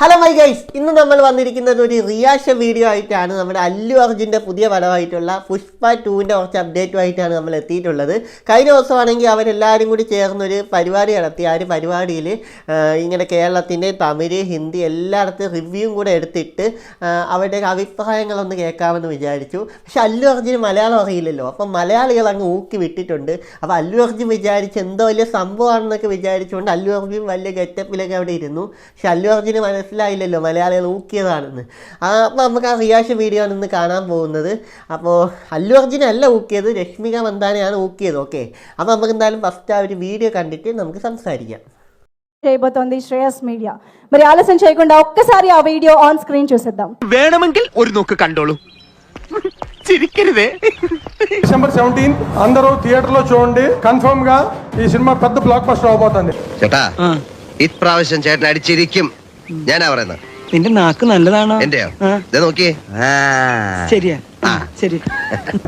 Hello my guys, ഇന്ന് നമ്മൾ വന്നിരിക്കുന്നത് ഒരു റിയാക്ഷൻ വീഡിയോ ആയിട്ടാണ്. നമ്മുടെ അല്ലു അർജുൻ്റെ പുതിയ പടമായിട്ടുള്ള പുഷ്പ 2ൻ്റെ കുറച്ച് അപ്ഡേറ്റുമായിട്ടാണ് നമ്മൾ എത്തിയിട്ടുള്ളത്. കഴിഞ്ഞ ദിവസമാണെങ്കിൽ അവരെല്ലാവരും കൂടി ചേർന്നൊരു പരിപാടി നടത്തി. ആ ഒരു പരിപാടിയിൽ ഇങ്ങനെ കേരളത്തിൻ്റെ തമിഴ്, ഹിന്ദി എല്ലായിടത്തും റിവ്യൂവും കൂടെ എടുത്തിട്ട് അവരുടെ അഭിപ്രായങ്ങളൊന്ന് കേൾക്കാമെന്ന് വിചാരിച്ചു. പക്ഷെ അല്ലു അർജുന് മലയാളം അറിയില്ലല്ലോ, അപ്പം മലയാളികൾ അങ്ങ് ഊക്കി വിട്ടിട്ടുണ്ട്. അപ്പോൾ അല്ലു അർജുൻ വിചാരിച്ച് എന്തോ വലിയ സംഭവമാണെന്നൊക്കെ വിചാരിച്ചുകൊണ്ട് അല്ലു അർജുൻ വലിയ ഗെറ്റപ്പിലൊക്കെ അവിടെ ഇരുന്നു. പക്ഷെ അല്ലു അർജുന് മനസ്സിലായില്ലല്ലോ മലയാളികൾ ഊക്കിയതാണെന്ന്. അപ്പോൾ നമുക്ക് ആ റിയാക്ഷൻ വീഡിയോ ആണ് ഇന്ന് കാണാൻ പോകുന്നത്. അപ്പോൾ അല്ലു അർജുനല്ല ഊക്കിയത്, രശ്മിക മന്ദാനയാണ് ഊക്കിയത്. ഓക്കെ, അപ്പോൾ നമുക്ക് എന്തായാലും ഫസ്റ്റ് ആ ഒരു വീഡിയോ കണ്ടിട്ട് നമുക്ക് సంసారిద్దాం. చేయబోతోంది శ్రేయస్ మీడియా. మరి ఆలస్యం చేయకుండా ఒక్కసారి ఆ వీడియో ఆన్ స్క్రీన్ చూసేద్దాం. వేణమంకిల్ ഒരു നോക്ക് കണ്ടോളൂ, చిరికిరిదే. December 17th అందరూ థియేటర్ లో చూడండి. కన్ఫర్మ్ గా ఈ సినిమా పెద్ద బ్లాక్ బస్టర్ అవబోతుంది. ചേട്ടാ, ഇപ്രാവശ്യം ചേട്ടൻ അടിച്ചിരിക്കും. ഞാനാ പറയുന്നത്. നിന്റെ നാക്ക് നല്ലതാണോ? എന്റെയോ? നോക്കിയേ. ശരിയാ, ശരി.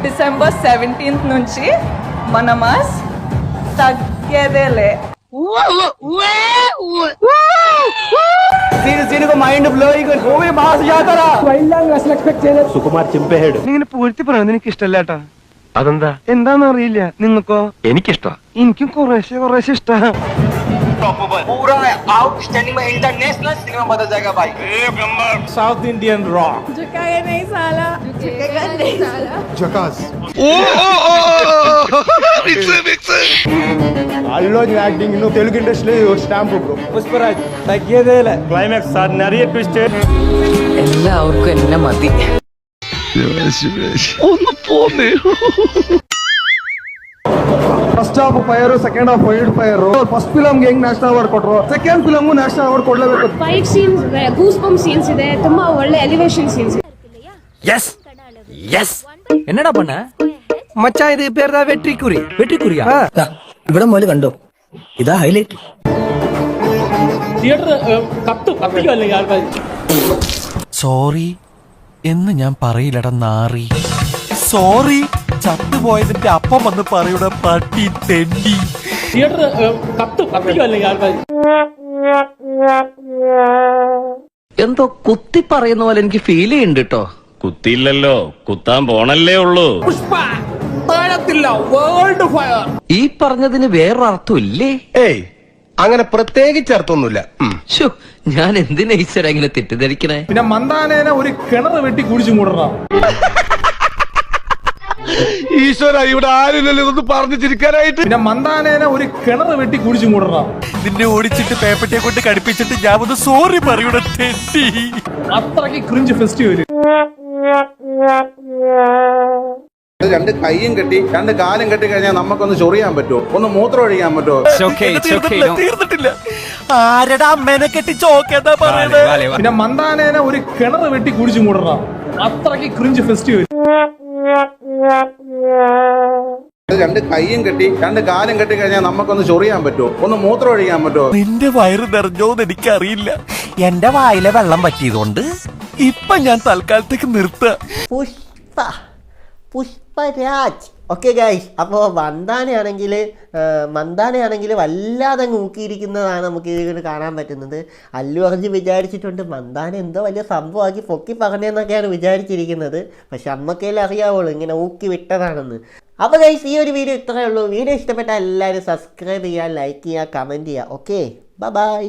December 17th నుంచి మన మాస్ తగ్గేదేలే. మైండ్ బ్లోయింగ్ మూవీ మాస్ జాతరా. అసలు ఎక్స్పెక్ట్ చేయలేదు. సుకుమార్ చింపేహాడు. ഇങ്ങനെ പൂഴ്ത്തി പറയുന്നത് എനിക്ക് ഇഷ്ടമല്ലേട്ടാ. అదంతా എന്താന്ന് അറിയില്ല. നിങ്ങൾക്കോ? എനിക്കിഷ്ടം. എനിക്കും കുറേശ്ശെ ഇഷ്ടം. पूरा आउटस्टैंडिंग में इंटरनेशनल सिनेमा बदल जाएगा भाई. साउथ इंडियन रॉक झुकाए नहीं साला, झुकेगा नहीं साला. జకాస్. అల్లు అర్జున్ యాక్టింగ్ ఇನ್ನು తెలుగు ఇండస్ట్రీలో స్టాంప్ బ్రో. പുഷ്പരാജ് തഗ്ഗേതേല ക്ലൈമാക്സ് സാർ നിറയെ ട്വിസ്റ്റ്. എല്ലാവർക്കും എന്നെ മതി. ഒന്ന് പോന്നേ. First half fire, second half wild fire. First film ಹೆಂಗ್ ನ್ಯಾಷನಲ್ ಅವಾರ್ಡ್ ಕೊಟ್ರು, ಸೆಕೆಂಡ್ ಫಿಲಮ್ ನ್ಯಾಷನಲ್ ಅವಾರ್ಡ್ ಕೊಡ್ಲೇಬೇಕು. Fight scenes, goose bump scenes ಇದೆ, ತುಂಬಾ ಒಳ್ಳೆ ಎಲಿವೇಶನ್ ಸೀನ್ಸ್. எஸ் எஸ் என்னடா பண்ண மச்சான்? இது பேர் தான் வெற்றிக்குறியா? ഇവിടെ മുതൽ കണ്ടോ, ഇതാ ഹൈലൈറ്റ്. സോറി എന്ന് ഞാൻ പറയില്ലട നാറി. സോറി ചത്തുപോയതിന്റെ അപ്പം വന്ന് പറയുടെ പട്ടി തെണ്ടി. എന്തോ കുത്തി പറയുന്ന പോലെ എനിക്ക് ഫീൽ ചെയ്യുന്നുണ്ട് കേട്ടോ. കുത്തിയില്ലല്ലോ, കുത്താൻ പോണല്ലേ ഉള്ളൂ. ഈ പറഞ്ഞതിന് വേറൊരർത്ഥം ഇല്ലേ? ഏയ്, അങ്ങനെ പ്രത്യേകിച്ച് അർത്ഥമൊന്നുമില്ല. ശോ, ഞാൻ എന്തിനാ ഈശ്വര ഇങ്ങനെ തെറ്റിദ്ധരിക്കണേ? പിന്നെ മന്ദാനേനെ ഒരു കിണർ വെട്ടി കുടിച്ചു മൂടണം. ഈശ്വര, ഇവിടെ ആരില്ലല്ലോ ഇതൊന്ന് പറഞ്ഞു ചിരിക്കാനായിട്ട്. പിന്നെ മന്ദാനേനെ ഒരു കിണർ വെട്ടി കുടിച്ചു മൂടണം. നിന്നെ ഓടിച്ചിട്ട് പേപ്പറ്റിയെ കൊണ്ട് കടിപ്പിച്ചിട്ട് ഞാൻ ഒന്ന് സോറി പറയുടെ തെണ്ടി. അത്രയ്ക്ക് ക്രിഞ്ച് ഫെസ്റ്റിവല്. രണ്ട് കൈയും കെട്ടി രണ്ട് കാലും കെട്ടി കഴിഞ്ഞാൽ നമുക്കൊന്ന് ചൊറിയാൻ പറ്റുമോ? ഒന്ന് മൂത്രം ഒഴിക്കാൻ പറ്റുമോ? തീർന്നിട്ടില്ല. ആരടാ അമ്മേനെ കെട്ടി ചോക്കെന്താ പറയുന്നത്? പിന്നെ മന്ദാനേനെ ഒരു കിണർ വെട്ടി കുടിച്ചു മൂടണം. അത്രയ്ക്ക് ക്രിഞ്ച് ഫെസ്റ്റിവല്. രണ്ട് കൈയും കെട്ടി രണ്ട് കാലും കെട്ടി കഴിഞ്ഞാൽ നമുക്കൊന്ന് ചൊറിയാൻ പറ്റുമോ? ഒന്ന് മൂത്രം ഒഴിക്കാൻ പറ്റുമോ? നിന്റെ വയറ് നിറഞ്ഞോന്ന് എനിക്കറിയില്ല. എന്റെ വായിലെ വെള്ളം പറ്റിയതുകൊണ്ട് ഇപ്പൊ ഞാൻ തൽക്കാലത്തേക്ക് നിർത്താം. പുഷ്പരാജ്. ഓക്കെ ഗൈസ്, അപ്പോൾ മന്ദാനയാണെങ്കിൽ വല്ലാതെ അങ്ങ് ഊക്കിയിരിക്കുന്നതാണ് നമുക്ക് ഇതിൽ കാണാൻ പറ്റുന്നത്. അല്ലു അർജുൻ വിചാരിച്ചിട്ടുണ്ട് മന്ദാന എന്തോ വലിയ സംഭവമാക്കി പൊക്കി പറഞ്ഞെന്നൊക്കെയാണ് വിചാരിച്ചിരിക്കുന്നത്. പക്ഷെ അമ്മക്കല്ലേ അറിയാവുള്ളൂ ഇങ്ങനെ ഊക്കി വിട്ടതാണെന്ന്. അപ്പോൾ ഗൈസ്, ഈ ഒരു വീഡിയോ ഇത്രയേ ഉള്ളൂ. വീഡിയോ ഇഷ്ടപ്പെട്ടാൽ എല്ലാവരും സബ്സ്ക്രൈബ് ചെയ്യുക, ലൈക്ക് ചെയ്യുക, കമൻറ്റ് ചെയ്യുക. Okay, by.